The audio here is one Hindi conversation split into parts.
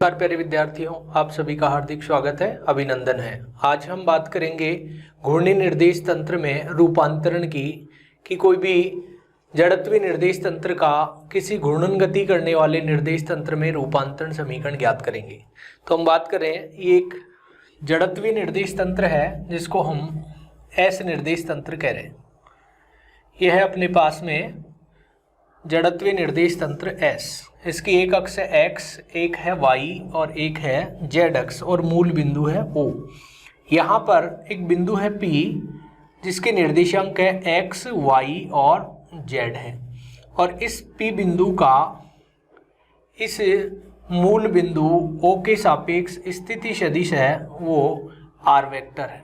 नमस्कार प्यारे विद्यार्थियों, आप सभी का हार्दिक स्वागत है, अभिनंदन है। आज हम बात करेंगे घूर्णी निर्देश तंत्र में रूपांतरण की कि कोई भी जड़त्वीय निर्देश तंत्र का किसी घूर्णन गति करने वाले निर्देश तंत्र में रूपांतरण समीकरण ज्ञात करेंगे। तो हम बात करें, ये एक जड़त्वीय निर्देश तंत्र है जिसको हम एस निर्देश तंत्र कह रहे हैं। यह है अपने पास में जड़त्वीय निर्देश तंत्र एस। इसकी एक अक्ष है एक्स, एक है वाई और एक है जेड अक्ष और मूल बिंदु है ओ। यहाँ पर एक बिंदु है पी जिसके निर्देशांक है एक्स, वाई और जेड है, और इस पी बिंदु का इस मूल बिंदु ओ के सापेक्ष स्थिति सदिश है वो आर वेक्टर है।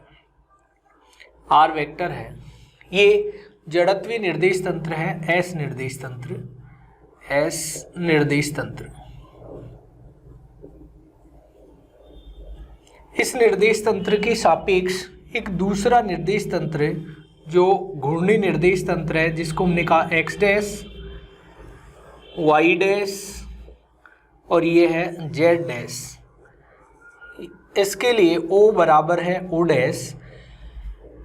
आर वेक्टर है। ये जड़त्वीय निर्देश तंत्र है एस निर्देश तंत्र। एस निर्देश तंत्र। इस निर्देश तंत्र के सापेक्ष एक दूसरा निर्देश तंत्र जो घूर्णी निर्देश तंत्र है जिसको हमने कहा एक्स डैश, वाई डैश और ये है जेड डैश। इसके लिए ओ बराबर है ओ डैश।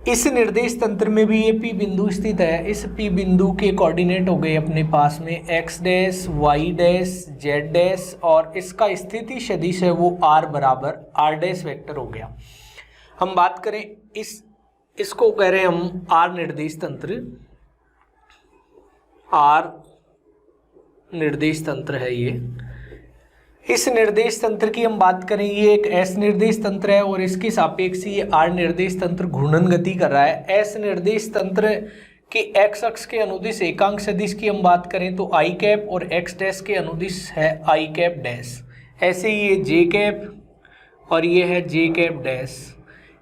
इस निर्देश तंत्र में भी ये पी बिंदु स्थित है। इस पी बिंदु के कोऑर्डिनेट हो गए अपने पास में x dash, y dash, z dash और इसका स्थिति सदिश है वो आर बराबर आर डैश वेक्टर हो गया। हम बात करें इसको कह रहे हैं हम आर निर्देश तंत्र। आर निर्देश तंत्र है ये। इस निर्देश तंत्र की हम बात करें, ये एक एस निर्देश तंत्र है और इसके सापेक्ष ये आर निर्देश तंत्र घूर्णन गति कर रहा है। एस निर्देश तंत्र के एक्स अक्ष के अनुदिश एकांक सदिश की हम बात करें तो आई कैप और एक्स डैश के अनुदिश है आई कैप डैश। ऐसे ही ये जे कैप और ये है जे कैप डैश,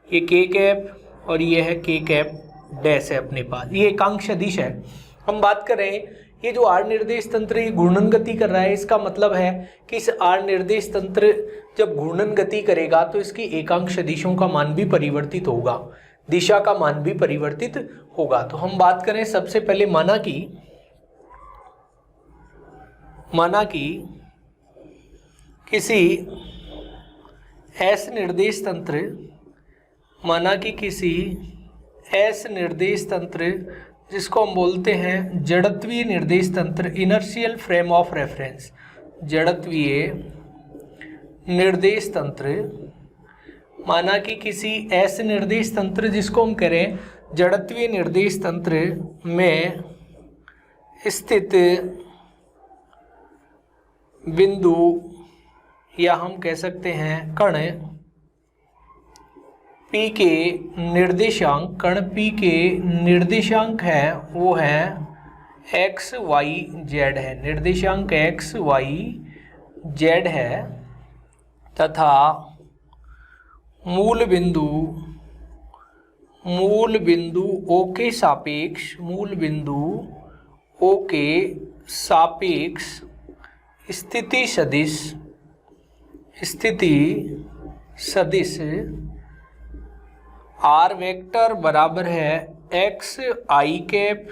ये के कैप और ये है के कैप डैश है अपने पास। ये एकांक सदिश है। हम बात करें ये जो आर निर्देश तंत्र ये घूर्णन गति कर रहा है, इसका मतलब है कि इस आर निर्देश तंत्र जब घूर्णन गति करेगा तो इसकी एकांक सदिशों का मान भी परिवर्तित होगा, दिशा का मान भी परिवर्तित होगा। तो हम बात करें सबसे पहले माना कि किसी एस निर्देश तंत्र जिसको हम बोलते हैं जड़त्वीय निर्देश तंत्र, इनर्शियल फ्रेम ऑफ रेफरेंस। जड़त्वीय निर्देश तंत्र, माना कि किसी ऐसे निर्देश तंत्र जिसको हम करें जड़त्वीय निर्देश तंत्र में स्थित बिंदु या हम कह सकते हैं कण पी के निर्देशांक, कण पी के निर्देशांक है वो है एक्स वाई जेड है। निर्देशांक एक्स वाई जेड है तथा मूल बिंदु ओ के सापेक्ष, मूल बिंदु ओ के सापेक्ष स्थिति सदिश आर वेक्टर बराबर है एक्स आई cap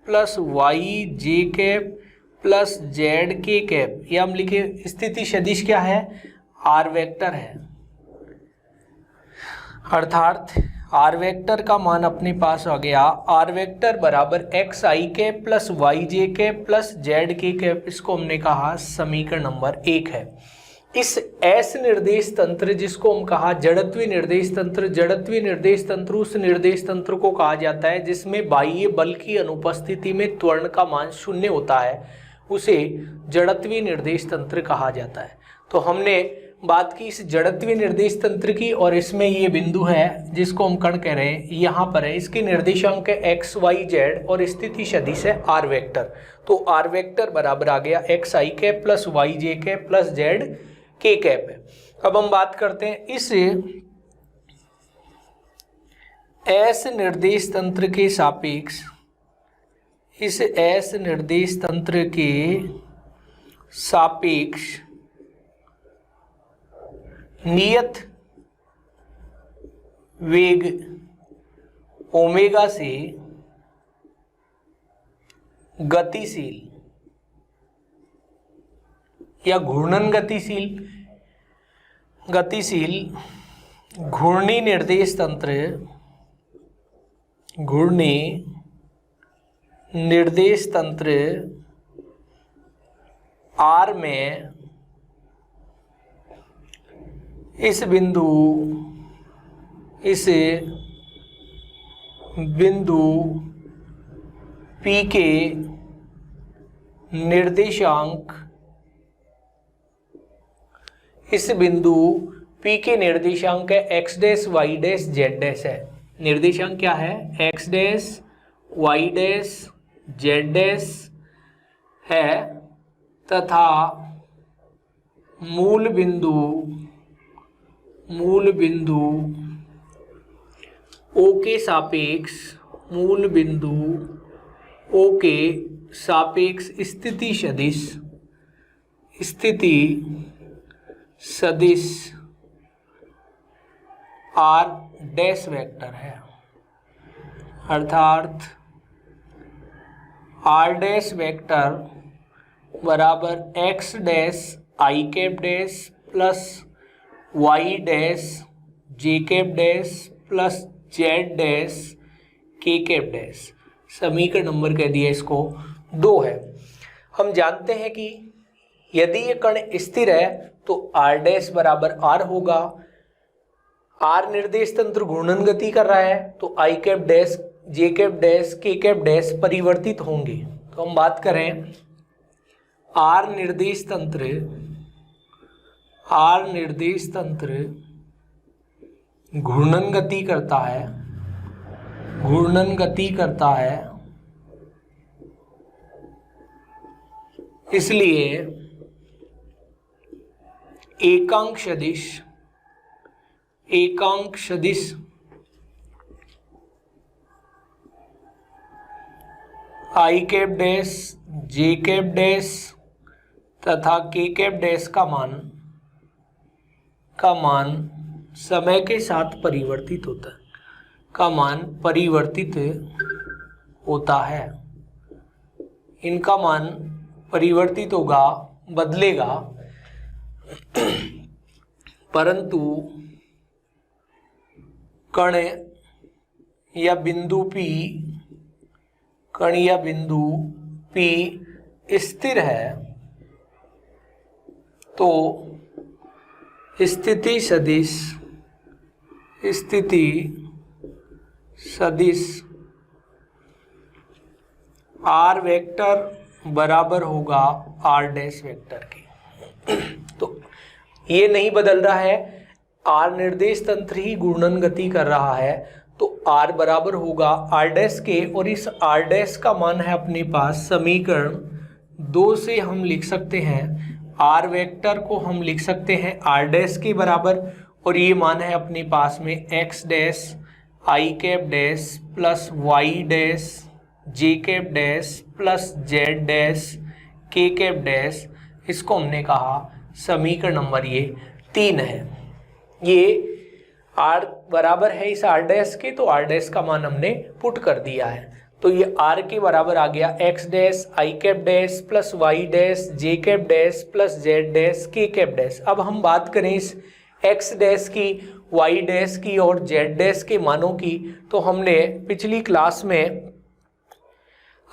plus y j cap plus z k cap. या हम लिखे स्थिति सदिश क्या है, आर वेक्टर है। अर्थात आर वेक्टर का मान अपने पास आ गया, आर वेक्टर बराबर एक्स आई cap plus y j cap plus z k cap. इसको हमने कहा समीकरण नंबर 1 है। इस एस निर्देश तंत्र जिसको हम कहा जड़त्वीय निर्देश तंत्र, जड़त्वीय निर्देश तंत्र उस निर्देश तंत्र को कहा जाता है जिसमें बाह्य बल की अनुपस्थिति में त्वरण का मान 0 होता है, उसे जड़त्वीय निर्देश तंत्र कहा जाता है। तो हमने बात की इस जड़त्वीय निर्देश तंत्र की, और इसमें ये बिंदु है जिसको हम कण कह रहे हैं, यहाँ पर है। इसके निर्देशांक है एक्स वाई जेड और स्थिति सदिश है आर वेक्टर। तो आर वेक्टर बराबर आ गया एक्स आई cap plus y j cap plus z k cap है। अब हम बात करते हैं इस एस निर्देश तंत्र के सापेक्ष, इस एस निर्देश तंत्र के सापेक्ष नियत वेग ओमेगा से गतिशील या घूर्णन गतिशील गतिशील घूर्णी निर्देश तंत्र, घूर्णी निर्देश तंत्र R में इस बिंदु P के निर्देशांक, इस बिंदु P के निर्देशांक है x dash y dash z dash है। निर्देशांक क्या है? x dash y dash z dash है तथा मूल बिंदु O के सापेक्ष, मूल बिंदु O के सापेक्ष स्थिति सदिश R डैश वेक्टर है, अर्थात R डैश वेक्टर बराबर x dash I cap dash plus y dash j cap dash plus z dash k cap dash. समीकरण नंबर कह दिया इसको 2 है। हम जानते हैं कि यदि ये कण स्थिर है तो r डैश बराबर r होगा। r निर्देश तंत्र घूर्णन गति कर रहा है तो i cap dash j cap dash k cap dash परिवर्तित होंगे। तो हम बात करें r निर्देश तंत्र घूर्णन गति करता है, इसलिए एकांक सदिश I cap dash j cap dash तथा k कैप डैश का मान समय के साथ परिवर्तित होता है, इनका मान परिवर्तित होगा, बदलेगा, परंतु कण या बिंदु P स्थिर है तो स्थिति सदिश R वेक्टर बराबर होगा R डैश वेक्टर के। तो ये नहीं बदल रहा है, R निर्देश तंत्र ही घूर्णन गति कर रहा है तो R बराबर होगा R डैश के, और इस R डैश का मान है अपने पास समीकरण 2 से हम लिख सकते हैं R वेक्टर को हम लिख सकते हैं R डैश के बराबर, और ये मान है अपने पास में x dash I cap dash plus y dash j cap dash plus z dash k cap dash. इसको हमने कहा समीकरण नंबर ये 3 है। ये R बराबर है इस R डैश के, तो R डैश का मान हमने पुट कर दिया है, तो ये R के बराबर आ गया x dash I cap dash plus y dash j cap dash plus z dash k cap dash. अब हम बात करें इस x डैश की, y डैश की और z डैश के मानों की, तो हमने पिछली क्लास में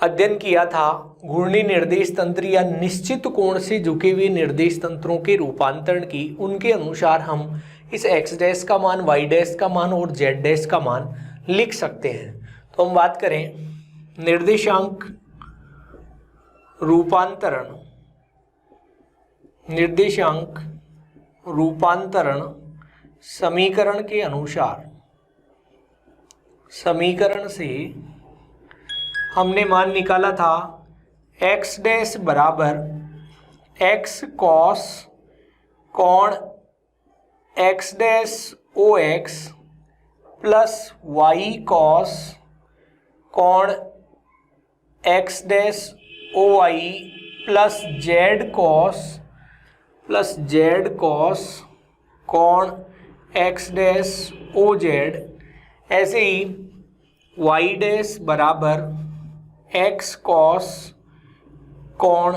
अध्ययन किया था घूर्णी निर्देश तंत्र या निश्चित कोण से झुके हुए निर्देश तंत्रों के रूपांतरण की। उनके अनुसार हम इस x डैश का मान, y डैश का मान और z डैश का मान लिख सकते हैं। तो हम बात करें निर्देशांक रूपांतरण समीकरण के अनुसार, समीकरण से हमने मान निकाला था x डैश बराबर x कॉस कोण x dash O x plus y cos कोण x dash O y plus z cos कोण x डैश ओ जेड। ऐसे ही y डैश बराबर x कॉस कोण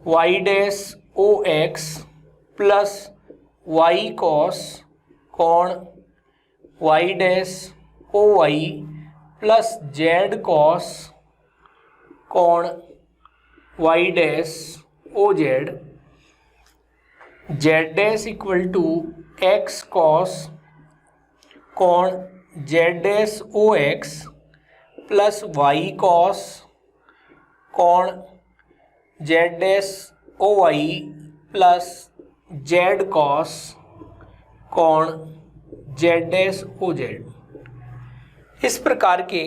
y dash O x plus y cos कोण y dash O y plus z cos कोण y dash O z, z dash equal to x cos कोण z dash O x plus y cos कोण z dash O y plus z cos कोण जेड डैश ओ जेड। इस प्रकार के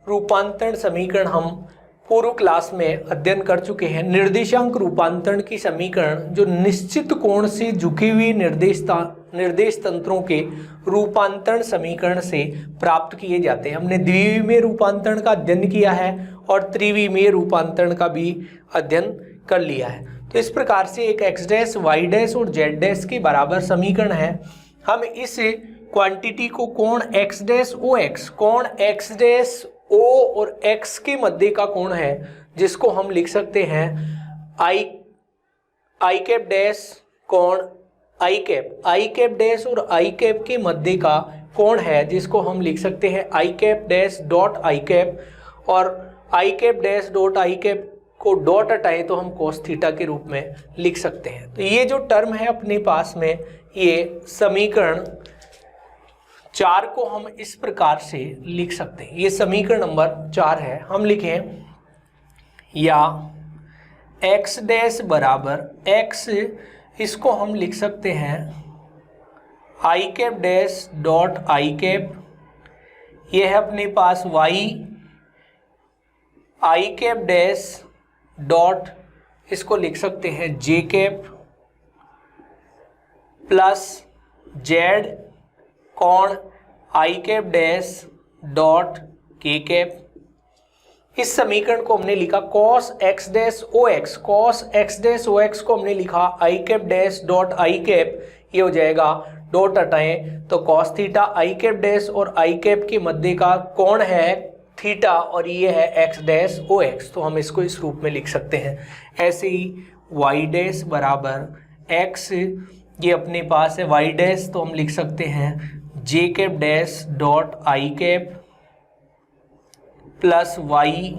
रूपांतरण समीकरण हम पूर्व क्लास में अध्ययन कर चुके हैं। निर्देशांक रूपांतरण की समीकरण जो निश्चित कोण से झुकी हुई निर्देश तंत्रों के रूपांतरण समीकरण से प्राप्त किए जाते हैं। हमने द्विविमीय रूपांतरण का अध्ययन किया है और त्रिविमीय रूपांतरण का भी अध्ययन कर लिया है। तो इस प्रकार से एक एक्स डैश वाई डैश और जेड डैश के बराबर समीकरण है। हम इस क्वांटिटी को कोण एक्स डैश ओ एक्स, कोण एक्स डैश ओ और एक्स के मध्य का कोण है जिसको हम लिख सकते हैं आई कैप डैश कोण आई कैप डैश और आई कैप के मध्य का कोण है जिसको हम लिख सकते हैं I cap dash dot I cap, और I cap dash dot I cap को डॉट हटाएं तो हम कोस थीटा के रूप में लिख सकते हैं। तो ये जो टर्म है अपने पास में, ये समीकरण 4 को हम इस प्रकार से लिख सकते हैं। ये समीकरण नंबर 4 है। हम लिखें या x डैश बराबर x, इसको हम लिख सकते हैं I cap dash dot I cap, ये है अपने पास y I cap dash dot, इसको लिख सकते हैं जे कैप प्लस जेड कोण आई कैप डैश डॉट के कैप। इस समीकरण को हमने लिखा cos x dash O x, cos x dash O x को हमने लिखा I cap dash dot I cap, ये हो जाएगा डॉट हटाएं तो cos theta, I cap dash और आई कैप के मध्य का कोण है थीटा और ये है एक्स डैश ओ एक्स, तो हम इसको इस रूप में लिख सकते हैं। ऐसे ही वाई डैश बराबर एक्स, ये अपने पास है वाई डैश, तो हम लिख सकते हैं जे कैप डैश डॉट आई cap plus y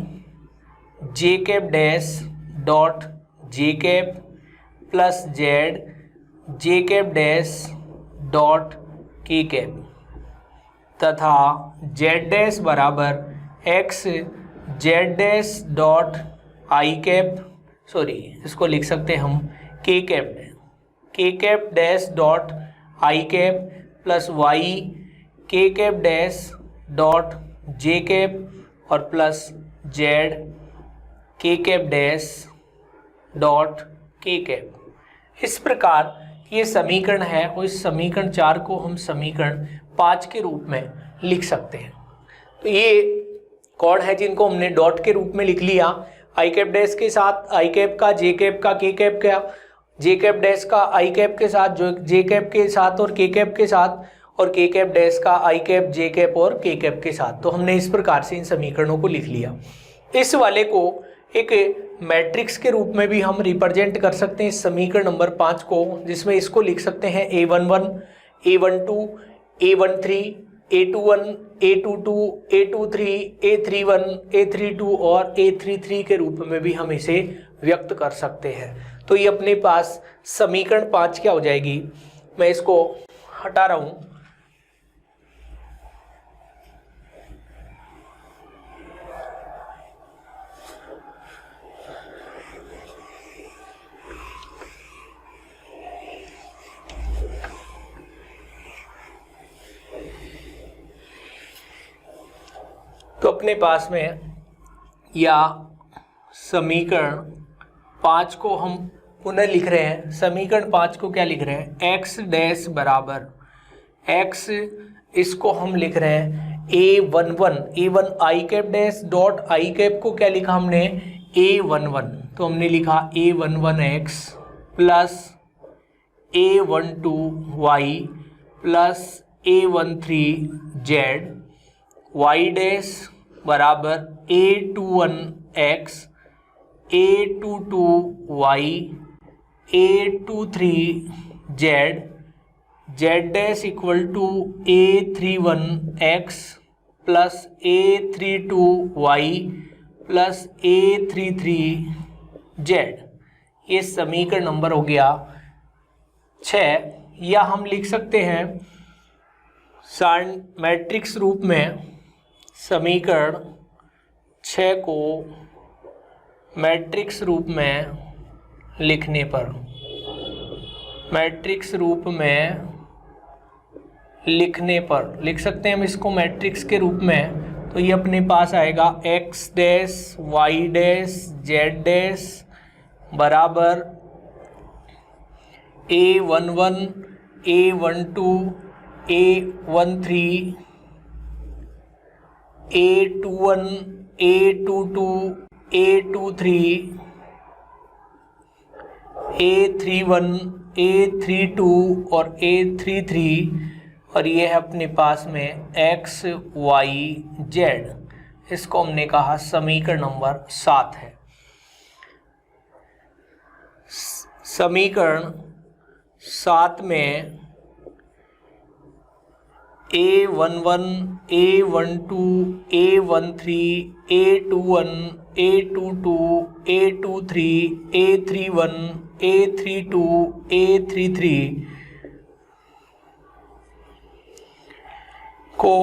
j cap dash dot j cap plus z j cap dash dot के कैप, तथा जेड डैश बराबर एक्स जेड डैश डॉट आई कैप, सॉरी इसको लिख सकते हैं हम के कैप डैश डॉट आई cap plus y k cap dash dot j cap और plus z k cap dash dot के कैप। इस प्रकार ये समीकरण है और इस समीकरण 4 को हम समीकरण 5 के रूप में लिख सकते हैं। तो ये कोण है जिनको हमने डॉट के रूप में लिख लिया, आई कैप डैश के साथ आई कैप का, जे कैप का, के कैप का, जे कैप डैश का आई कैप के साथ, जो जे कैप के साथ और के कैप के साथ, और के कैप डैश का आई कैप जे कैप और के कैप के साथ। तो हमने इस प्रकार से इन समीकरणों को लिख लिया। इस वाले को एक मैट्रिक्स के रूप में भी हम रिप्रेजेंट कर सकते हैं इस समीकरण नंबर 5 को, जिसमें इसको लिख सकते हैं A11 A12 A13 A21 A22 A23 A31 A32 और A33 के रूप में भी हम इसे व्यक्त कर सकते हैं। तो ये अपने पास समीकरण 5 क्या हो जाएगी, मैं इसको हटा रहा हूँ। तो अपने पास में या समीकरण 5 को हम पुनः लिख रहे हैं। समीकरण 5 को क्या लिख रहे हैं, एक्स डैश बराबर एक्स, इसको हम लिख रहे हैं A11 i cap dash dot I cap को क्या लिखा हमने A11, तो हमने लिखा A11 x plus A12 y plus A13 z, y dash बराबर A21 x A22 y A23 z z dash equal to A31x plus A32y plus A33z, ये समीकरण नंबर हो गया 6। या हम लिख सकते हैं मैट्रिक्स रूप में समीकरण 6 को मैट्रिक्स रूप में लिखने पर, मैट्रिक्स रूप में लिखने पर लिख सकते हैं हम इसको मैट्रिक्स के रूप में। तो ये अपने पास आएगा x dash y dash z dash बराबर A11 A12 A13 A21 A22 A23 A31 A32 और A33, और ये है अपने पास में x y z। इसको हमने कहा समीकरण नंबर 7 है। समीकरण 7 में A11 A12 A13 A21 A22 A23 A31 A32 A33 को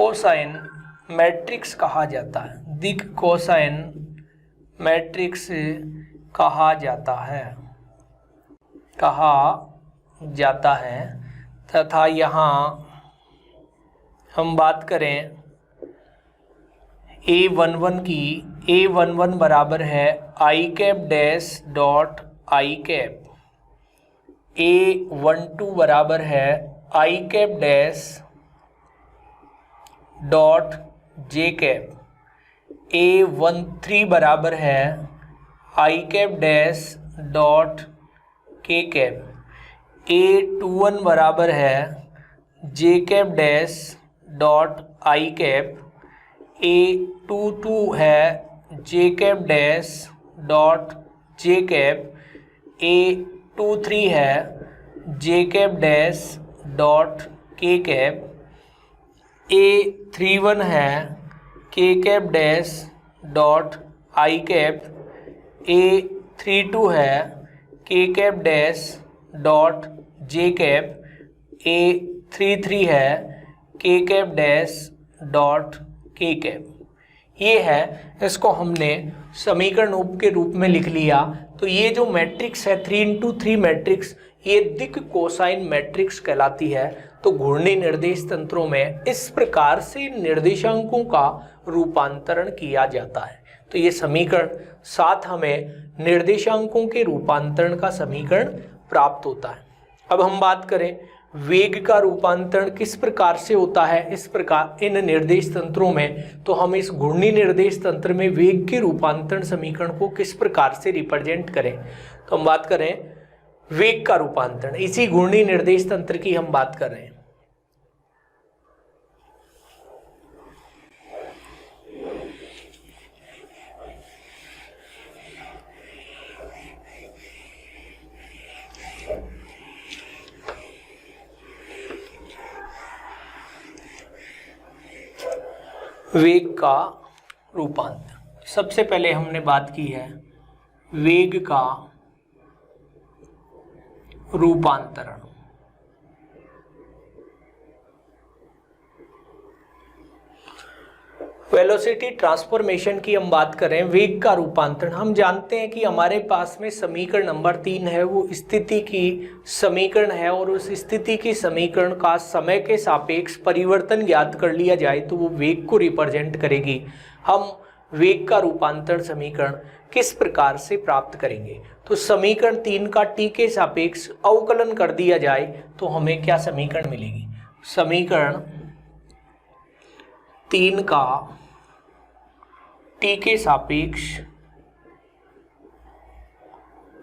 कोसाइन मैट्रिक्स कहा जाता है। दिक कोसाइन मैट्रिक्स कहा जाता है तथा यहाँ हम बात करें A11 की, A11 बराबर है i cap dash dot i cap, A12 बराबर है i cap dash dot j cap, A13 बराबर है i cap dash dot k cap, A21 बराबर है j cap dash dot i cap, A22 है j cap dash dot j cap, A23 है j cap dash dot k cap, A31 है k cap dash dot i cap, A32 है k cap dash dot j cap, A33 है k cap dash dot k cap. ये है, इसको हमने समीकरण के रूप में लिख लिया। तो ये जो मैट्रिक्स है 3x3 मैट्रिक्स, ये दिक कोसाइन मैट्रिक्स कहलाती है। तो घूर्णी निर्देश तंत्रों में इस प्रकार से निर्देशांकों का रूपांतरण किया जाता है। तो ये समीकरण 7 हमें निर्देशांकों के रूपांतरण का समीकरण प्राप्त होता है। अब हम बात करें वेग का रूपांतरण किस प्रकार से होता है इस प्रकार इन निर्देश तंत्रों में। तो हम इस घूर्णी निर्देश तंत्र में वेग के रूपांतरण समीकरण को किस प्रकार से रिप्रेजेंट करें। तो हम बात करें वेग का रूपांतरण, इसी घूर्णी निर्देश तंत्र की हम बात कर रहे हैं। वेग का रूपांतरण, सबसे पहले हमने बात की है वेग का रूपांतरण। वेलोसिटी ट्रांसफॉर्मेशन की हम बात करें, वेग का रूपांतरण। हम जानते हैं कि हमारे पास में समीकरण नंबर 3 है, वो स्थिति की समीकरण है, और उस स्थिति की समीकरण का समय के सापेक्ष परिवर्तन ज्ञात कर लिया जाए तो वो वेग को रिप्रेजेंट करेगी। हम वेग का रूपांतरण समीकरण किस प्रकार से प्राप्त करेंगे। तो समीकरण 3 का t के सापेक्ष अवकलन कर दिया जाए तो हमें क्या समीकरण मिलेगी। समीकरण 3 का t के सापेक्ष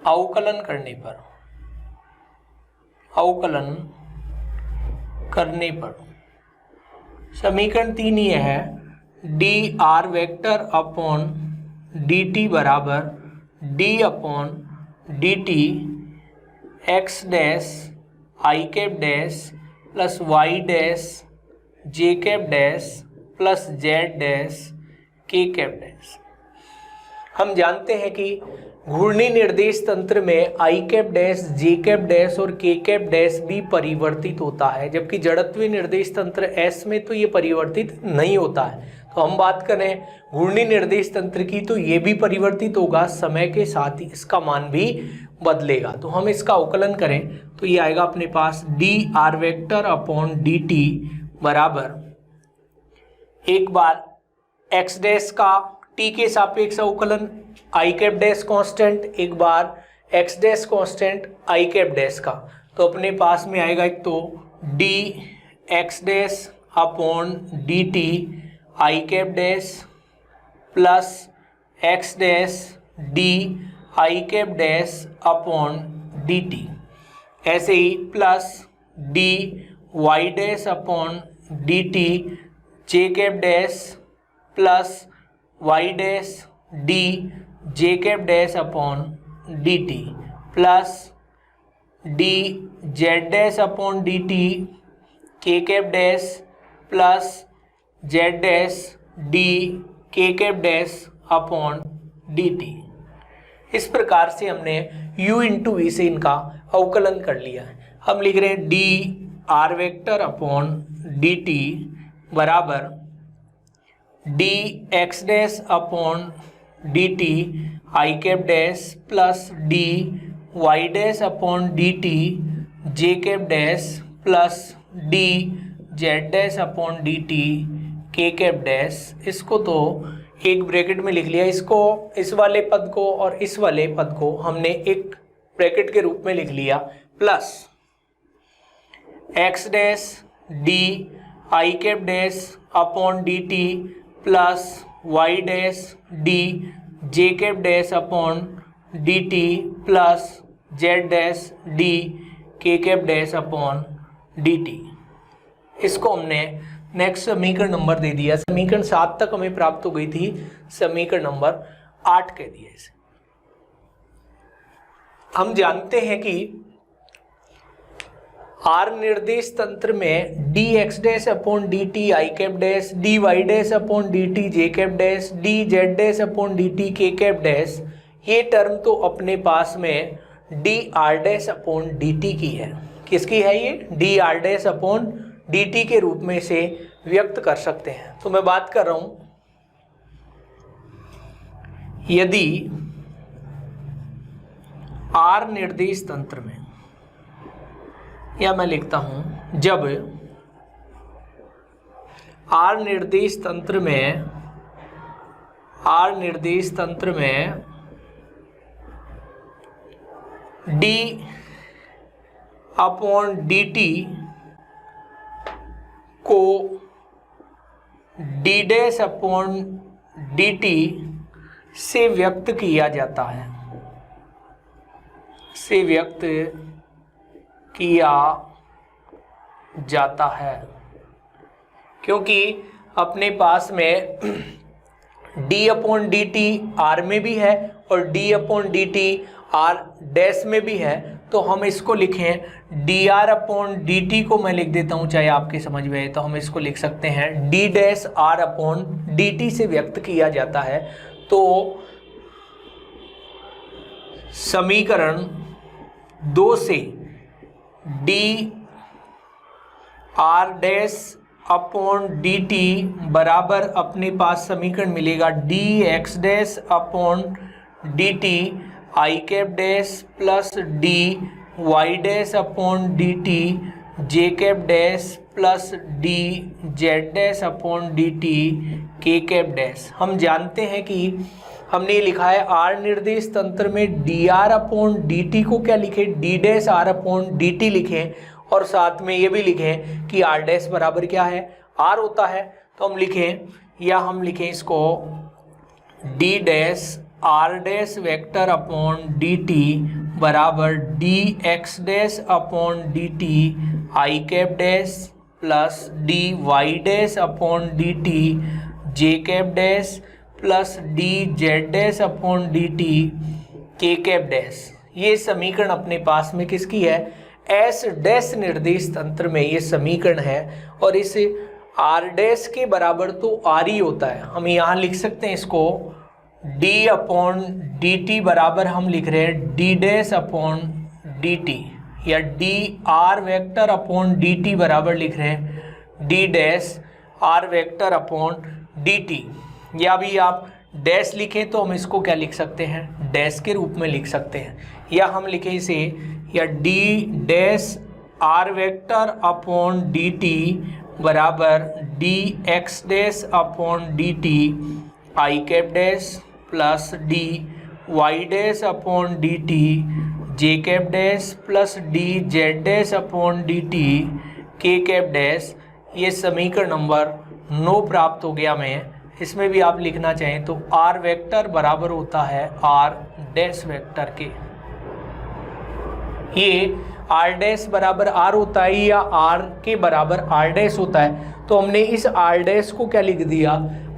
अवकलन करने पर समीकरण 3 ये है d r vector upon d t बराबर d upon d t x dash i cap dash plus y dash j cap dash plus z dash k cap dash. हम जानते हैं कि घूर्णी निर्देश तंत्र में i cap dash, j cap dash और के कैप डैश भी परिवर्तित होता है, जबकि जड़त्वीय निर्देश तंत्र एस में तो ये परिवर्तित नहीं होता है। तो हम बात करें घूर्णी निर्देश तंत्र की, तो ये भी परिवर्तित होगा, समय के साथ ही इसका मान भी बदलेगा। तो हम इसका अवकलन करें तो ये आएगा अपने पास d r vector upon d t बराबर, एक बार एक्स डैश का टी के सापेक्ष अवकलन आई कैप डैश कांस्टेंट, एक बार x dash constant i cap dash का। तो अपने पास में आएगा एक तो d x dash upon d t i cap dash plus x dash d i cap dash upon d t, ऐसे ही plus d y dash upon d t j cap dash plus y dash d j cap dash upon d t plus d z dash upon d t k cap dash plus z dash d k cap dash upon d t. इस प्रकार से हमने u इंटू वी से इनका अवकलन कर लिया है। हम लिख रहे हैं d r vector upon d t बराबर d x dash upon d t i cap dash plus d y dash upon d t j cap dash plus d z dash upon d t k cap dash. इसको तो एक ब्रैकेट में लिख लिया, इसको इस वाले पद को और इस वाले पद को हमने एक ब्रैकेट के रूप में लिख लिया, plus x dash d i cap dash upon d t plus y dash d j cap dash upon d t plus z dash d k cap dash upon d t. इसको हमने नेक्स्ट समीकरण नंबर दे दिया। समीकरण 7 तक हमें प्राप्त हो गई थी, समीकरण नंबर 8 कह दिया इसे। हम जानते हैं कि आर निर्देश तंत्र में d x dash upon d t i cap dash, d y dash upon d t j cap dash, d z dash upon d t k cap dash, ये टर्म तो अपने पास में d r dash upon d t की है। किसकी है ये? D r dash upon d t के रूप में इसे व्यक्त कर सकते हैं। तो मैं बात कर रहा हूं, यदि आर निर्देश तंत्र में, या मैं लिखता हूं जब आर निर्देश तंत्र में डी अपॉन डी टी को D dash upon d t से व्यक्त किया जाता है, क्योंकि अपने पास में D upon d T R में भी है और D upon d T R dash में भी है। तो हम इसको लिखें D r upon d t को मैं लिख देता हूं, चाहे आपके समझ में आए, तो हम इसको लिख सकते हैं d dash r upon d t से व्यक्त किया जाता है। तो समीकरण 2 से d r dash upon d t बराबर अपने पास समीकरण मिलेगा d x dash upon d t i cap dash plus d y dash upon d t j cap dash plus d z dash upon d t k cap dash. हम जानते हैं कि हमने लिखा है आर निर्देश तंत्र में d r upon d t को क्या लिखे, d dash r upon d t लिखें, और साथ में ये भी लिखें कि आर डैश बराबर क्या है, आर होता है। तो हम लिखें, या हम लिखें इसको d dash r dash vector upon d t बराबर d x dash upon d t i cap dash plus d y dash upon d t j cap dash plus d z dash upon d t k cap dash. ये समीकरण अपने पास में किसकी है? एस डैश निर्देश तंत्र में ये समीकरण है और इस आर डैश के बराबर तो आर ही होता है। हम यहाँ लिख सकते हैं इसको डी अपॉन डी टी बराबर हम लिख रहे हैं d dash upon d t, या d r vector upon d t बराबर लिख रहे हैं d dash r vector upon d t. या भी आप डैश लिखें तो हम इसको क्या लिख सकते हैं? डैश के रूप में लिख सकते हैं, या हम लिखें इसे या d dash r vector upon d t बराबर d x dash upon d t i cap dash plus d y dash upon d t j cap dash plus d z dash upon d t k cap dash. ये समीकरण नंबर 9 प्राप्त हो गया हमें। इसमें भी आप लिखना चाहें तो आर वेक्टर बराबर होता है आर डैश वेक्टर के। ये आर डैश बराबर आर होता है या आर के बराबर आर डैश होता है, तो हमने इस आर डैश को क्या लिख दिया?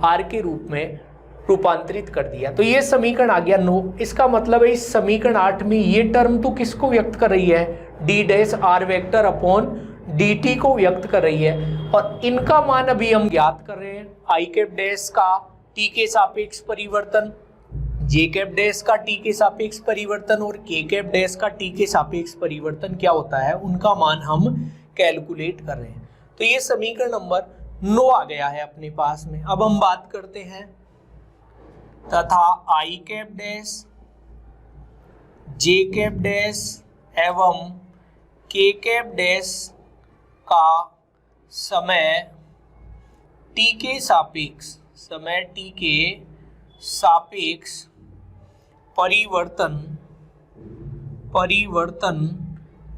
आर के रूप में रूपांतरित कर दिया। तो ये समीकरण आ गया 9। इसका मतलब है इस समीकरण 8 में ये टर्म तो किसको व्यक्त कर रही है? D dash r vector upon d t को व्यक्त कर रही है, और इनका मान अभी हम ज्ञात कर रहे हैं। आई कैप डैश का टी के सापेक्ष परिवर्तन, जे कैप डैश का टी के सापेक्ष परिवर्तन और के कैप डैश का टी के सापेक्ष परिवर्तन क्या होता है, उनका मान हम कैलकुलेट कर रहे हैं। तो ये समीकरण नंबर 9 आ गया है अपने पास में। अब हम बात करते हैं तथा आई cap dash, j cap dash एवं के कैप डैश का समय टी के सापेक्ष परिवर्तन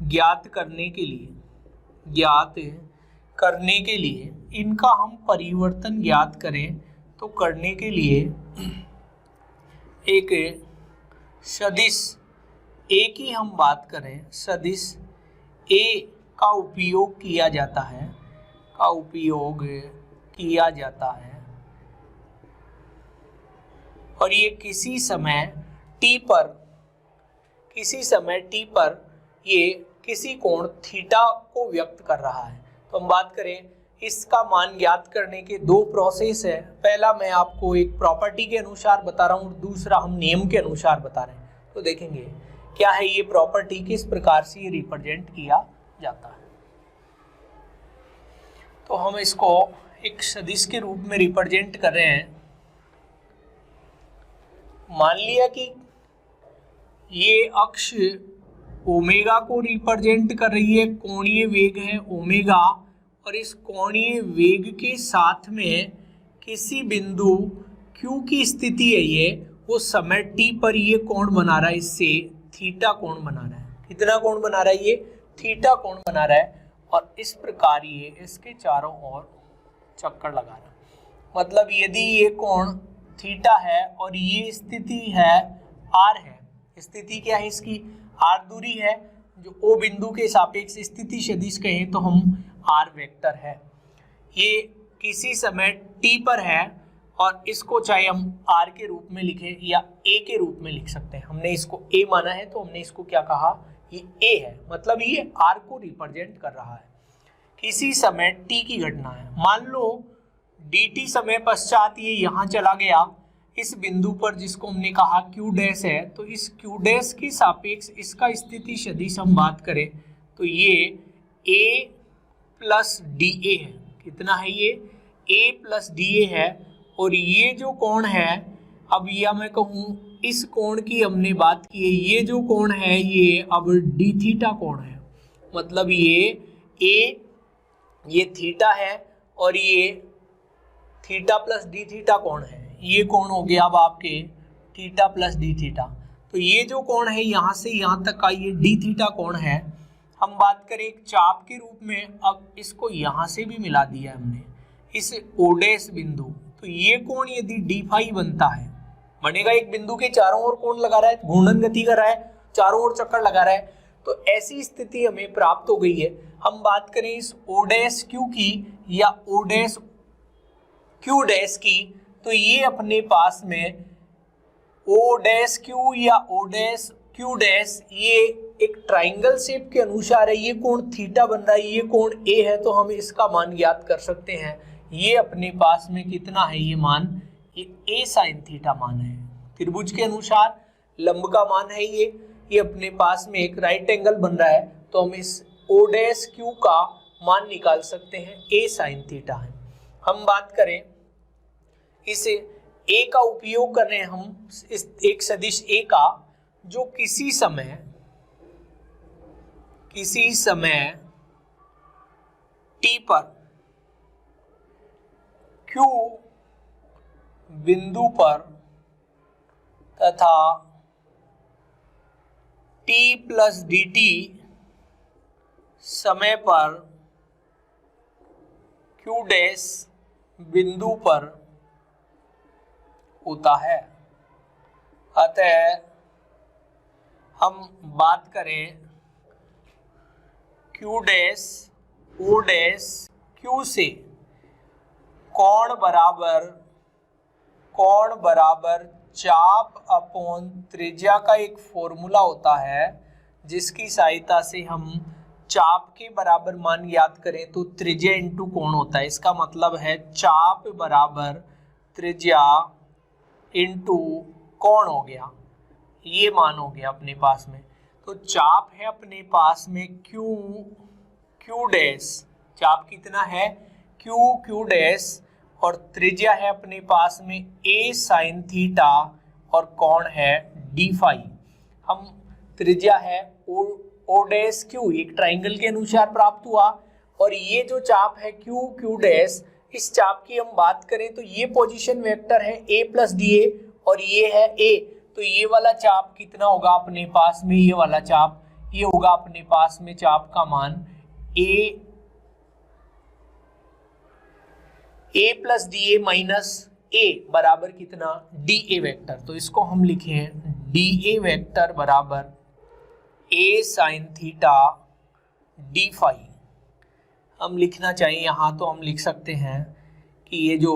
ज्ञात करने के लिए इनका हम परिवर्तन ज्ञात करें तो करने के लिए एक सदिश ए की हम बात करें, सदिश ए का उपयोग किया जाता है और ये किसी समय टी पर ये किसी कोण थीटा को व्यक्त कर रहा है। तो हम बात करें इसका मान ज्ञात करने के 2 प्रोसेस है। पहला मैं आपको एक प्रॉपर्टी के अनुसार बता रहा हूँ, दूसरा हम नियम के अनुसार बता रहे हैं। तो देखेंगे क्या है ये प्रॉपर्टी, किस प्रकार से ये रिप्रेजेंट किया जाता है। तो हम इसको एक सदिश के रूप में रिप्रेजेंट कर रहे हैं। मान लिया कि ये अक्ष ओमेगा को रिप्रेजेंट कर रही है, कोणीय वेग है ओमेगा, और इस कोणीय वेग के साथ में किसी बिंदु Q की स्थिति है ये, वो समय t पर ये कोण बना रहा है, इससे थीटा कोण बना रहा है। कितना कोण बना रहा है? ये थीटा कोण बना रहा है, और इस प्रकार ये इसके चारों ओर चक्कर लगा रहा है। मतलब यदि ये कोण थीटा है और ये स्थिति है r है, स्थिति क्या है इसकी? r दूरी है, जो O बिंदु के सापेक्ष स्थिति सदिश कहें तो हम r वेक्टर है। ये किसी समय t पर है और इसको चाहे हम r के रूप में लिखें या a के रूप में लिख सकते हैं। हमने इसको a माना है तो हमने इसको क्या कहा? ये a है, मतलब ये r को रिप्रेजेंट कर रहा है। किसी समय t की घटना है, मान लो dt समय पश्चात ये यहाँ चला गया इस बिंदु पर जिसको हमने कहा q डैश है, तो इस q डैश के सापेक्ष इसका स्थिति सदिश हम बात करें तो ये a प्लस डी ए है। कितना है ये? a प्लस डी ए है, और ये जो कोण है, अब या मैं कहूँ इस कोण की हमने बात की है, ये जो कोण है ये अब डी थीटा कोण है। मतलब ये थीटा है और ये थीटा प्लस डी थीटा कोण है। ये कोण हो गया अब आपके थीटा प्लस डी थीटा। तो ये जो कोण है यहाँ से यहाँ तक का ये डी थीटा कोण है। हम बात करें एक चाप के रूप में, अब इसको यहाँ से भी मिला दिया हमने इस ओडेस बिंदु, तो ये कोण यदि डी फाई बनता है, बनेगा एक बिंदु के चारों ओर कोण लगा रहा है, घूर्णन गति कर रहा है, चारों ओर चक्कर लगा रहा है, तो ऐसी स्थिति हमें प्राप्त हो गई है। हम बात करें इस ओडेस क्यू की या ओडेस क्यू डैश की, तो ये अपने पास में ओ डैश क्यू या ओ डैश क्यू डैश ये एक ट्राइंगल शेप के अनुसार है, ये कोण थीटा बन रहा है, ये कोण ए है, तो हम इसका मान ज्ञात कर सकते हैं। ये अपने पास में कितना है, ये मान ये ए साइन थीटा मान है। त्रिभुज के अनुसार लंब का मान है ये अपने पास में एक राइट एंगल बन रहा है, तो हम इस ओ डैश क्यू का मान निकाल सकते हैं, ए साइन थीटा है। हम बात करें इसे ए का उपयोग कर रहे हैं हम इस एक सदिश ए का जो किसी समय टी पर क्यू बिंदु पर तथा टी प्लस डी टी समय पर क्यू डैश बिंदु पर होता है। अतः हम बात करें Q dash O dash Q से कोण बराबर चाप अपॉन त्रिज्या का एक फॉर्मूला होता है, जिसकी सहायता से हम चाप के बराबर मान याद करें तो त्रिज्या इंटू कोण होता है। इसका मतलब है चाप बराबर त्रिज्या इंटू कोण हो गया, ये मान हो गया अपने पास में। तो चाप है अपने पास में क्यू डैश, चाप कितना है क्यू डैश, और त्रिज्या है अपने पास में ए साइन थीटा और कोण है डी फाई। हम त्रिज्या है ओ डैश क्यू एक ट्राइंगल के अनुसार प्राप्त हुआ, और ये जो चाप है क्यू डैश, इस चाप की हम बात करें तो ये पोजीशन वेक्टर है ए प्लस डी ए और ये है ए, तो ये वाला चाप कितना होगा अपने पास में, ये वाला चाप ये होगा अपने पास में चाप का मान ए प्लस डी ए माइनस ए बराबर कितना डी ए वेक्टर। तो इसको हम लिखे डी ए वेक्टर बराबर a sine theta d phi. हम लिखना चाहिए यहाँ तो हम लिख सकते हैं कि ये जो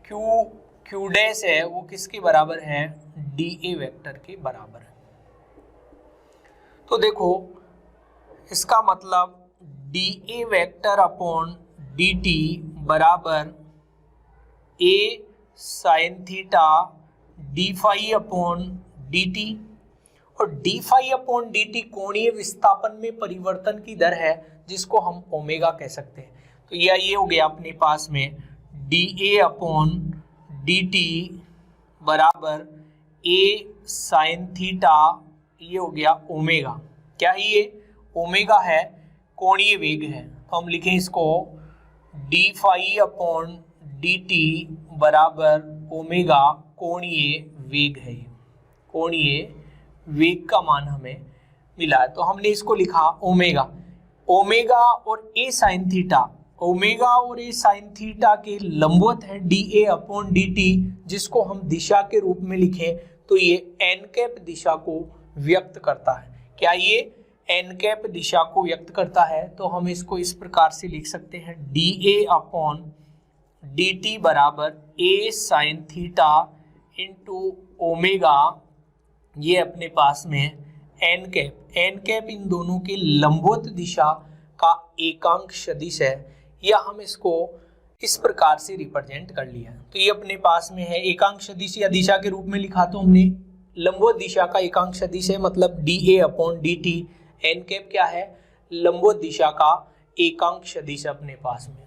क्यू डैश है वो किसके बराबर है, डी ए वेक्टर के बराबर है। तो देखो इसका मतलब d a vector upon d t बराबर a sine theta d phi upon d t, और d phi upon d t कोणीय विस्थापन में परिवर्तन की दर है, जिसको हम ओमेगा कह सकते हैं। तो ये हो गया अपने पास में D a upon d t बराबर ए साइन थीटा, ये हो गया ओमेगा। क्या है ये, ओमेगा है, कोणीय वेग है, तो हम लिखें इसको d phi upon d t बराबर ओमेगा कोणीय वेग है, कोणीय वेग का मान हमें मिला है। तो हमने इसको लिखा ओमेगा और ए साइन थीटा, ओमेगा और ए साइन थीटा के लंबवत है d a upon d T, जिसको हम दिशा के रूप में लिखें तो ये एन कैप दिशा को व्यक्त करता है। क्या ये एन कैप दिशा को व्यक्त करता है, तो हम इसको इस प्रकार से लिख सकते हैं D a upon d t बराबर a sine theta into omega, ये अपने पास में एन कैप इन दोनों के लंबवत दिशा का एकांक सदिश है, या हम इसको इस प्रकार से रिप्रेजेंट कर लिया। तो ये अपने पास में है एकांक सदिश या दिशा के रूप में लिखा, तो हमने लंबवत दिशा का एकांक सदिश है, मतलब d a upon d t. N cap क्या है, लंबवत दिशा का एकांक सदिश अपने पास में।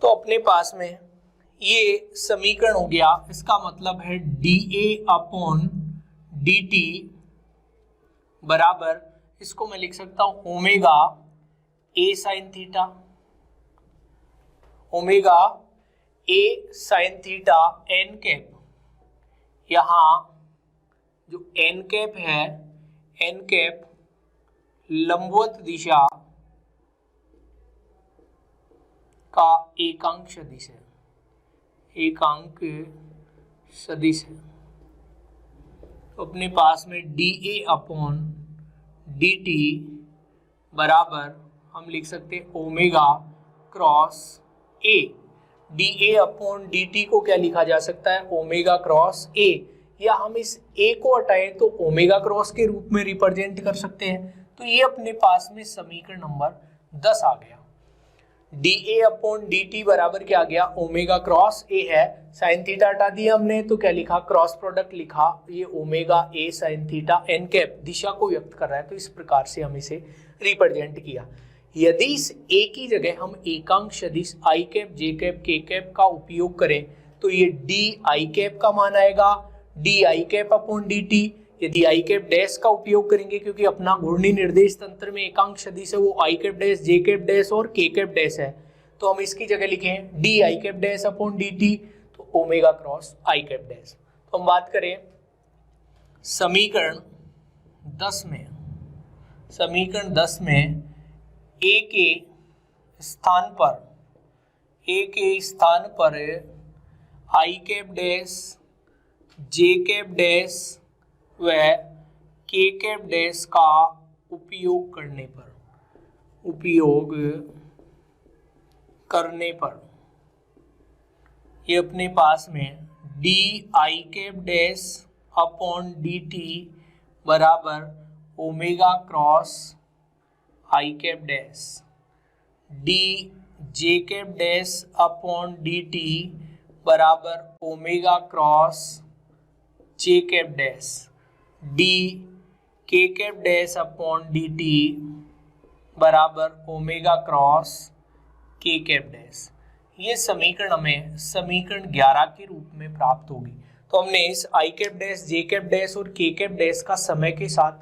तो अपने पास में ये समीकरण हो गया, इसका मतलब है d a upon d t बराबर, इसको मैं लिख सकता हूं omega a sine theta, omega a sine theta n cap. यहाँ जो एन कैप है, एन कैप लंबवत दिशा का एकांक सदिश है, एकांक सदिश है। तो अपने पास में dA अपॉन dt बराबर हम लिख सकते हैं omega cross a। dA upon dt को क्या लिखा जा सकता है, ओमेगा क्रॉस a, या हम इस a को हटाएं तो ओमेगा क्रॉस के रूप में रिप्रेजेंट कर सकते हैं। तो ये अपने पास में समीकरण नंबर 10 आ गया। dA अपॉन dt बराबर क्या आ गया, ओमेगा क्रॉस a है। साइन थीटा हटा दिया हमने तो क्या लिखा, क्रॉस प्रोडक्ट लिखा, ये omega a sine theta n cap दिशा को व्यक्त कर रहा है, तो इस प्रकार से हम इसे रिप्रेजेंट किया। यदि इस a की जगह हम एकांक सदिश i cap j cap k cap का उपयोग करें तो ये di कैप का मान आएगा di कैप अपॉन dt। यदि i कैप डैश का उपयोग करेंगे क्योंकि अपना घूर्णी निर्देश तंत्र में एकांक सदिश है वो i cap dash j cap dash और k कैप डैश है, तो हम इसकी जगह लिखें di cap dash upon dt, तो omega cross i cap dash. तो हम बात करें समीकरण 10 में, समीकरण 10 में a के स्थान पर i cap dash j cap dash व k कैप डैश का उपयोग करने पर ये अपने पास में di cap dash upon dt बराबर omega cross i cap dash, j cap dash upon dt बराबर omega cross j cap dash, k cap dash upon dt बराबर omega cross k cap dash. ये समीकरण हमें समीकरण 11 के रूप में प्राप्त होगी। तो हमने इस i cap dash j cap dash और k कैप डैश का समय के साथ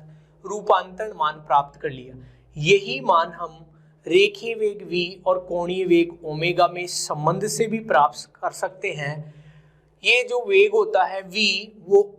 रूपांतरण मान प्राप्त कर लिया। यही मान हम रेखीय वेग v और कोणीय वेग ओमेगा में संबंध से भी प्राप्त कर सकते हैं। ये जो वेग होता है v, वो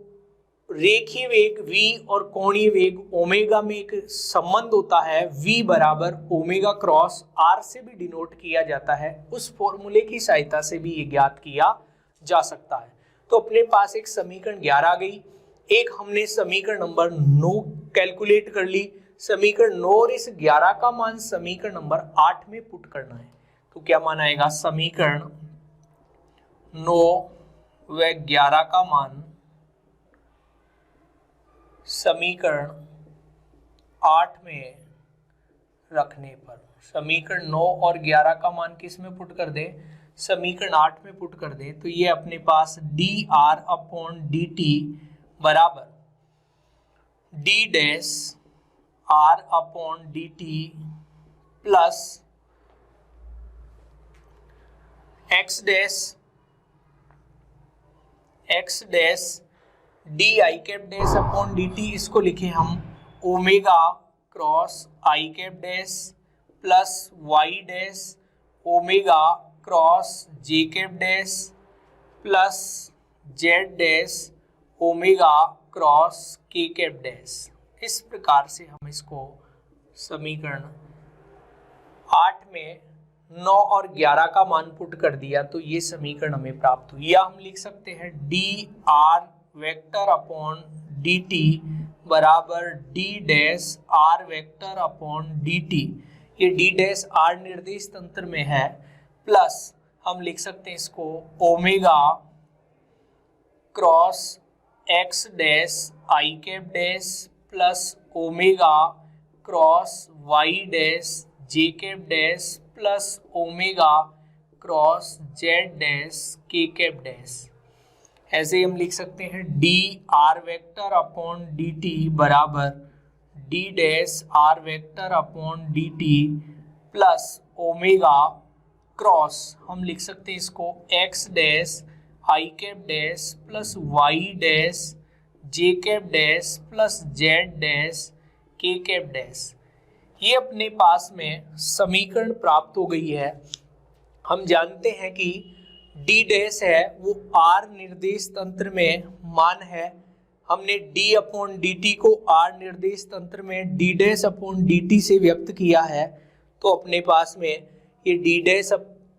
रेखीय वेग v और कोणीय वेग ओमेगा में एक संबंध होता है, v बराबर ओमेगा क्रॉस r से भी डिनोट किया जाता है। उस फॉर्मूले की सहायता से भी ये ज्ञात किया जा सकता है। तो अपने पास एक समीकरण 11 आ गई, एक हमने समीकरण नंबर 9 कैलकुलेट कर ली। समीकरण 9 और इस 11 का मान समीकरण नंबर 8 में पुट करना है, तो क्या मान आएगा, समीकरण 9 व 11 का मान समीकरण 8 में रखने पर, समीकरण 9 और 11 का मान किस में पुट कर दें, समीकरण 8 में पुट कर दें, तो ये अपने पास dr अपॉन dt बराबर d dash r upon dt plus x dash di cap dash upon dt, इसको लिखे हम omega cross i cap dash plus y dash omega cross j cap dash plus z dash omega cross k cap dash. इस प्रकार से हम इसको समीकरण 8 में 9 और 11 का मान पुट कर दिया तो ये समीकरण हमें प्राप्त हुई। या हम लिख सकते हैं dr वेक्टर अपॉन dt बराबर d dash r vector upon dt, ये d डैश r निर्देश तंत्र में है, प्लस हम लिख सकते हैं इसको omega cross x dash i cap dash plus omega cross y dash j cap dash plus omega cross z dash k cap dash. ऐसे ही हम लिख सकते हैं d r vector upon d t बराबर d dash r vector upon d t plus omega cross, हम लिख सकते हैं इसको x dash i cap dash plus y dash j cap dash plus z dash k cap dash. ये अपने पास में समीकरण प्राप्त हो गई है। हम जानते हैं कि d डैश है वो r निर्देश तंत्र में मान है। हमने d अपॉन डी टी को r निर्देश तंत्र में d dash upon d t से व्यक्त किया है, तो अपने पास में ये d dash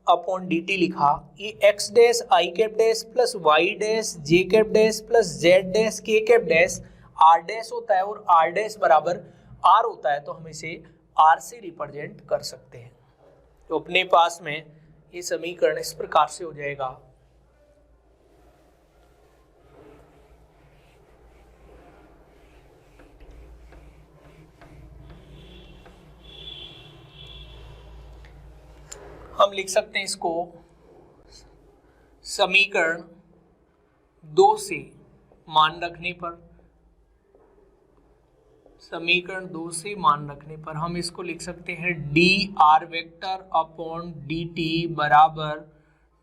upon d t लिखा, ये x dash i cap dash plus y dash j cap dash plus z dash k cap dash r dash होता है और आर डैश बराबर आर होता है, तो हम इसे आर से रिप्रेजेंट कर सकते हैं। तो अपने पास में ये समीकरण इस प्रकार से हो जाएगा, हम लिख सकते हैं इसको समीकरण 2 से मान रखने पर, समीकरण 2 से मान रखने पर हम इसको लिख सकते हैं d r vector upon d t बराबर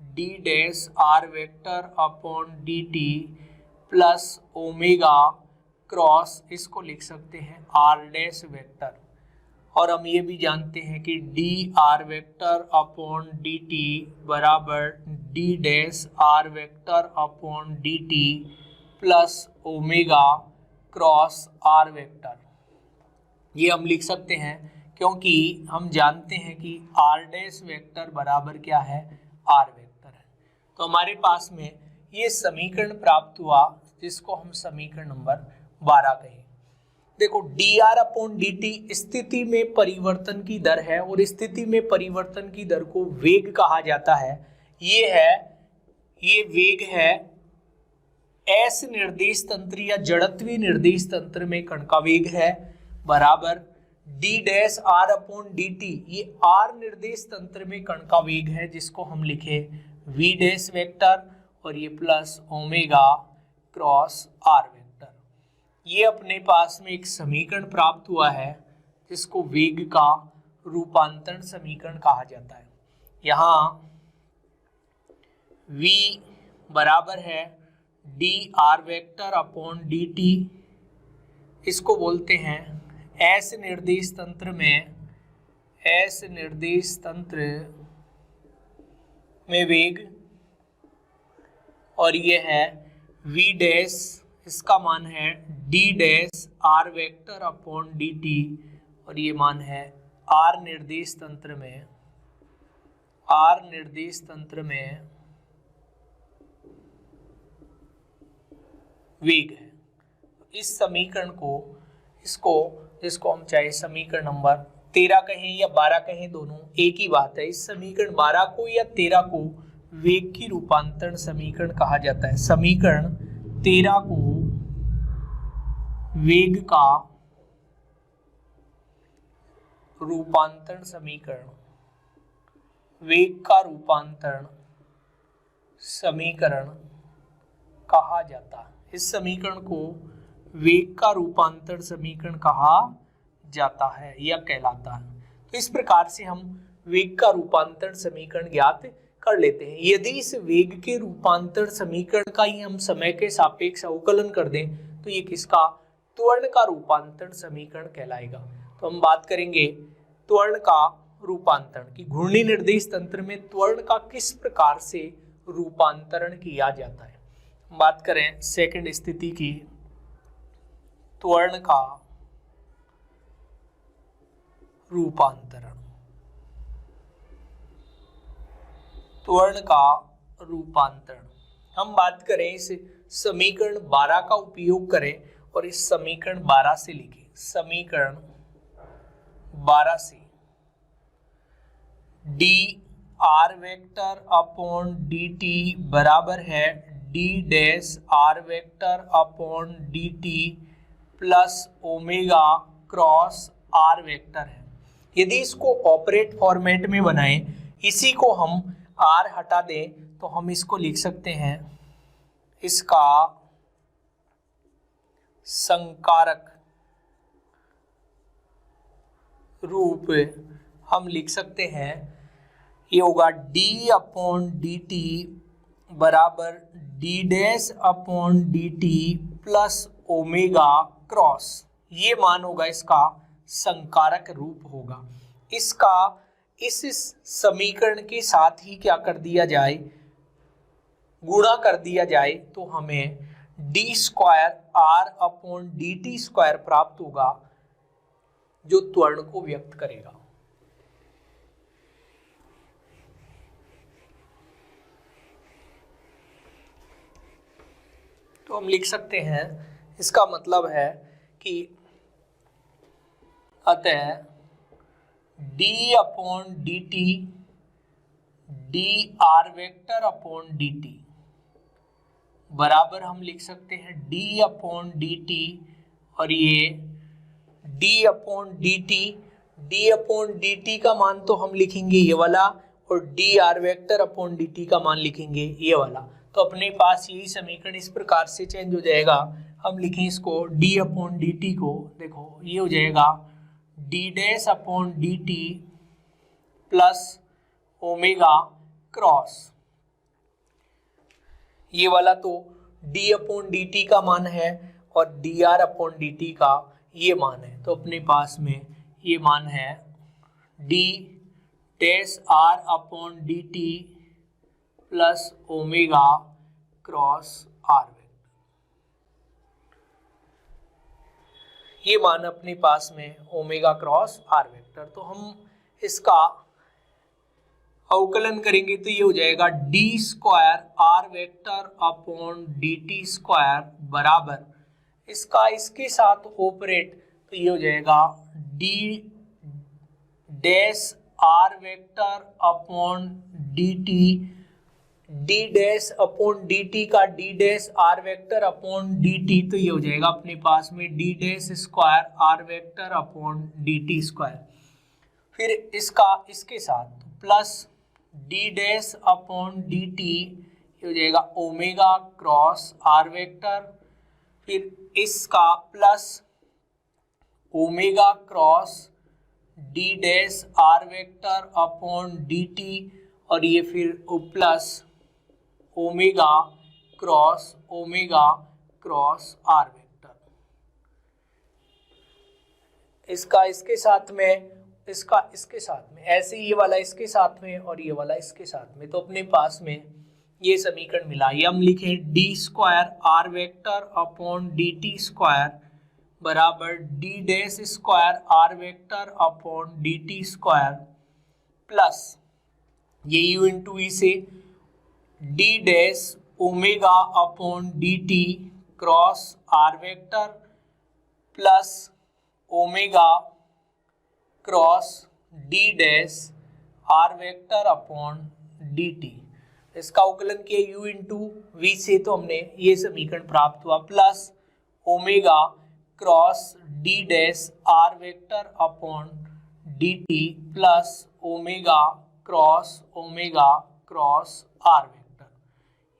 d dash r vector upon d t plus omega cross, इसको लिख सकते हैं आर डैश वेक्टर। और हम ये भी जानते हैं कि d r vector upon d t बराबर d dash r vector upon d t plus omega cross r vector. ये हम लिख सकते हैं क्योंकि हम जानते हैं कि आर डैश वेक्टर बराबर क्या है, आर वेक्टर है। तो हमारे पास में ये समीकरण प्राप्त हुआ जिसको हम समीकरण नंबर 12 कहें। देखो D r upon d T स्थिति में परिवर्तन की दर है और स्थिति में परिवर्तन की दर को वेग कहा जाता है। ये वेग है एस निर्देश तंत्र या जड़त्वीय निर्देश तंत्र में कण का वेग है, बराबर d dash r upon d t, ये आर निर्देश तंत्र में कण का वेग है जिसको हम लिखे वी डैश वेक्टर, और ये plus omega cross r vector. ये अपने पास में एक समीकरण प्राप्त हुआ है जिसको वेग का रूपांतरण समीकरण कहा जाता है। यहाँ v बराबर है d r vector upon d t, इसको बोलते हैं एस निर्देश तंत्र में वेग, और ये है v डैश, इसका मान है d dash r vector upon d t, और ये मान है आर निर्देश तंत्र में वेग है। इस समीकरण को जिसको हम चाहे समीकरण नंबर 13 कहें या 12 कहें, दोनों एक ही बात है। इस समीकरण 12 को या 13 को वेग की रूपांतरण समीकरण कहा जाता है। समीकरण 13 को वेग का रूपांतरण समीकरण कहा जाता है। इस समीकरण को वेग का रूपांतरण समीकरण कहा जाता है या कहलाता है। तो इस प्रकार से हम वेग का रूपांतरण समीकरण ज्ञात कर लेते हैं। यदि इस वेग के रूपांतरण समीकरण का ही हम समय के सापेक्ष अवकलन कर दें तो ये किसका, त्वरण का रूपांतरण समीकरण कहलाएगा। तो हम बात करेंगे त्वरण का रूपांतरण की घूर्णी निर्देश तंत्र में त्वरण का किस प्रकार से रूपांतरण किया जाता है। बात करें सेकंड स्थिति की, त्वरण का रूपांतरण, हम बात करें इस समीकरण 12 का उपयोग करें और इस समीकरण 12 से लिखें। समीकरण 12 से d r vector upon d t बराबर है d dash r vector upon d t plus omega cross r vector है। यदि इसको ऑपरेट फॉर्मेट में बनाएं, इसी को हम आर हटा दें तो हम इसको लिख सकते हैं, इसका संकारक रूप हम लिख सकते हैं, ये होगा डी अपॉन डी टी बराबर d dash upon d t plus omega cross, ये मान होगा इसका संकारक रूप होगा। इसका इस समीकरण के साथ ही क्या कर दिया जाए, गुणा कर दिया जाए तो हमें d square r upon d t square प्राप्त होगा जो त्वरण को व्यक्त करेगा। तो हम लिख सकते हैं, इसका मतलब है कि अतः D upon d t D r vector upon d t बराबर हम लिख सकते हैं डी अपॉन डी टी, और ये डी अपॉन डी टी का मान तो हम लिखेंगे ये वाला, और D r vector upon d t का मान लिखेंगे ये वाला। तो अपने पास यही समीकरण इस प्रकार से चेंज हो जाएगा। हम लिखें इसको डी अपॉन डी टी को, देखो ये हो जाएगा d dash upon d t plus omega cross, ये वाला तो d अपॉन डी टी का मान है और D r upon d t का ये मान है। तो अपने पास में ये मान है d dash r upon d t plus omega cross r vector, ये मान अपने पास में ओमेगा क्रॉस आर वेक्टर। तो हम इसका अवकलन करेंगे तो ये हो जाएगा d square r vector upon d t square बराबर इसका इसके साथ ऑपरेट, तो ये हो जाएगा d dash r vector upon d t, d dash upon d t का d dash r vector upon d t, तो ये हो जाएगा अपने पास में d dash square r vector upon d t square, फिर इसका इसके साथ plus d dash upon d t, ये हो जाएगा ओमेगा क्रॉस आर वेक्टर, फिर इसका plus omega cross d dash r vector upon d t, और ये फिर plus omega cross r vector, इसका इसके साथ में, इसका इसके साथ में, ऐसे ये वाला इसके साथ में और ये वाला इसके साथ में। तो अपने पास में ये समीकरण मिला। ये हम लिखें d square r vector upon d t square बराबर d dash square r vector upon d t square plus ये यू इंटू ई से d dash omega upon d t cross r vector plus omega cross d dash r vector upon d t, इसका अवकलन किया u इंटू वी से, तो हमने ये समीकरण प्राप्त हुआ plus omega cross d dash r vector upon d t plus omega cross r vector,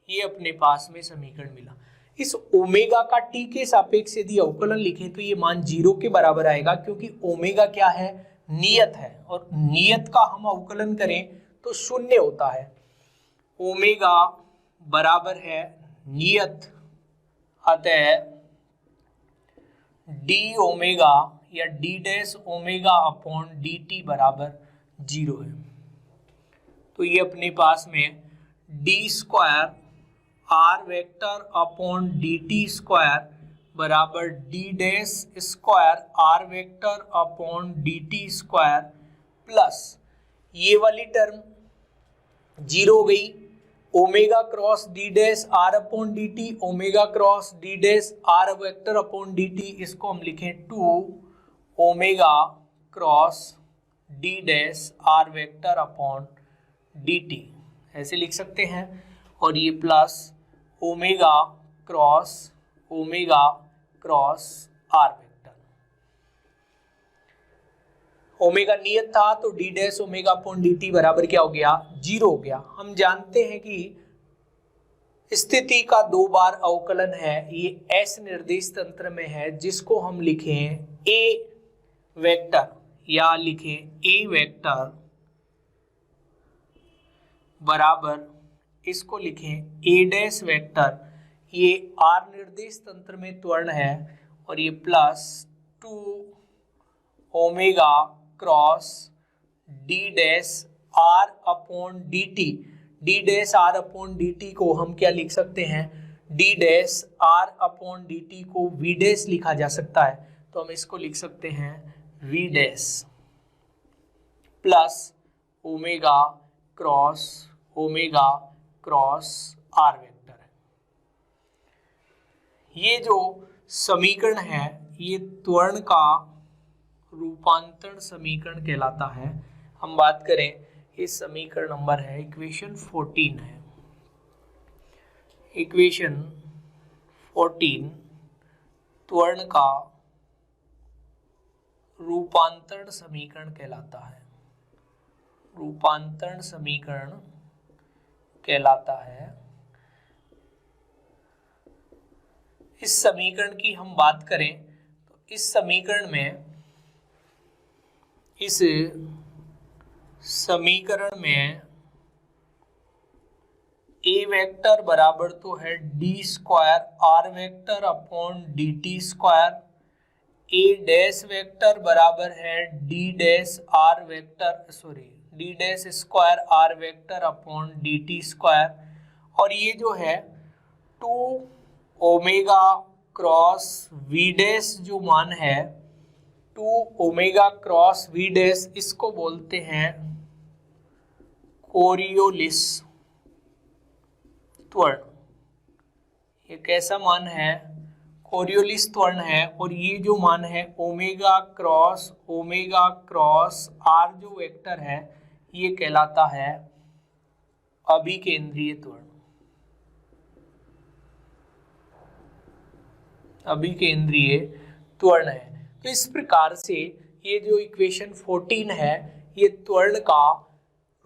ये अपने पास में समीकरण मिला। इस ओमेगा का टी के सापेक्ष यदि अवकलन लिखें तो ये मान 0 के बराबर आएगा, क्योंकि ओमेगा क्या है, नियत है, और नियत का हम अवकलन करें तो 0 होता है। ओमेगा बराबर है नियत, अतः डी ओमेगा या d dash omega upon d t बराबर 0 है। तो ये अपने पास में d square r vector upon d t square बराबर d dash square r vector upon d t square plus ये वाली टर्म 0 हो गई, omega cross d dash r upon d t, omega cross d dash r vector upon d t, इसको हम लिखें 2 omega cross d dash r vector upon d t, ऐसे लिख सकते हैं। और ये plus omega cross r vector, omega नियत था तो d dash omega upon d t बराबर क्या हो गया, 0 हो गया। हम जानते हैं कि स्थिति का 2 बार अवकलन है, ये एस निर्देश तंत्र में है, जिसको हम लिखें ए वेक्टर या लिखें ए वेक्टर बराबर इसको लिखें ए डैश वेक्टर, ये आर निर्देश तंत्र में त्वरण है, और ये plus 2 omega cross d dash r upon d t, d dash r upon d t को हम क्या लिख सकते हैं, d dash r upon d t को वी डैश लिखा जा सकता है, तो हम इसको लिख सकते हैं v dash plus omega cross r vector है। ये जो समीकरण है ये त्वरण का रूपांतरण समीकरण कहलाता है। हम बात करें, इस समीकरण नंबर है इक्वेशन 14 है, इक्वेशन 14 त्वरण का रूपांतरण समीकरण कहलाता है, रूपांतरण समीकरण कहलाता है। इस समीकरण की हम बात करें तो इस समीकरण में, इस समीकरण में ए वेक्टर बराबर तो है d square r vector upon d t square, a dash vector बराबर है d dash r vector, sorry d dash square r vector upon d t square, और ये जो है 2 ओमेगा क्रॉस वी डैश जो मान है 2 ओमेगा क्रॉस वी डैश, इसको बोलते हैं कोरियोलिस त्वरण। ये कैसा मान है? कोरियोलिस त्वरण है। और ये जो मान है ओमेगा क्रॉस आर जो वेक्टर है ये कहलाता है अभिकेंद्रीय त्वरण, अभिकेंद्रीय त्वरण है। तो इस प्रकार से ये जो इक्वेशन 14 है ये त्वरण का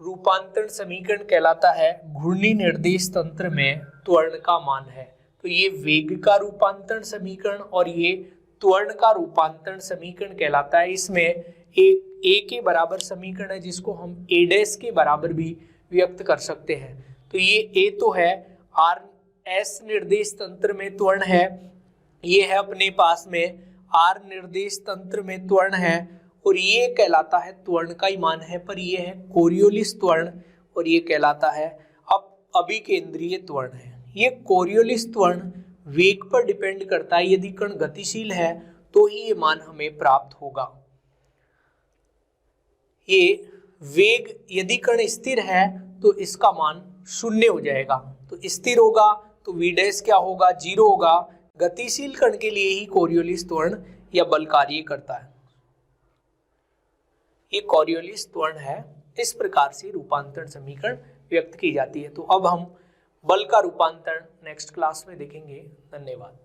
रूपांतरण समीकरण कहलाता है। घूर्णी निर्देश तंत्र में त्वरण का मान है। तो ये वेग का रूपांतरण समीकरण और ये त्वरण का रूपांतरण समीकरण कहलाता है। इसमें एक ए के बराबर समीकरण है जिसको हम ए डैश के बराबर भी व्यक्त कर सकते हैं। तो ये ए तो है, आर एस निर्देश तंत्र में त्वरण है, ये है अपने पास में आर निर्देश तंत्र में त्वरण है, और ये कहलाता है त्वरण का ही मान है, पर ये है कोरियोलिस त्वरण और ये कहलाता है अब अभिकेंद्रीय त्वरण है। ये कोरियोलिस त्वरण वेग पर डिपेंड करता है। यदि कण गतिशील है तो ही ये मान हमें प्राप्त होगा। ये वेग यदि कण स्थिर है तो इसका मान 0 हो जाएगा। तो स्थिर होगा तो वी डैश क्या होगा? 0 होगा। गतिशील कण के लिए ही कोरियोलिस त्वरण या बल कार्य करता है। ये कोरियोलिस त्वरण है। इस प्रकार से रूपांतरण समीकरण व्यक्त की जाती है। तो अब हम बल का रूपांतरण नेक्स्ट क्लास में देखेंगे। धन्यवाद।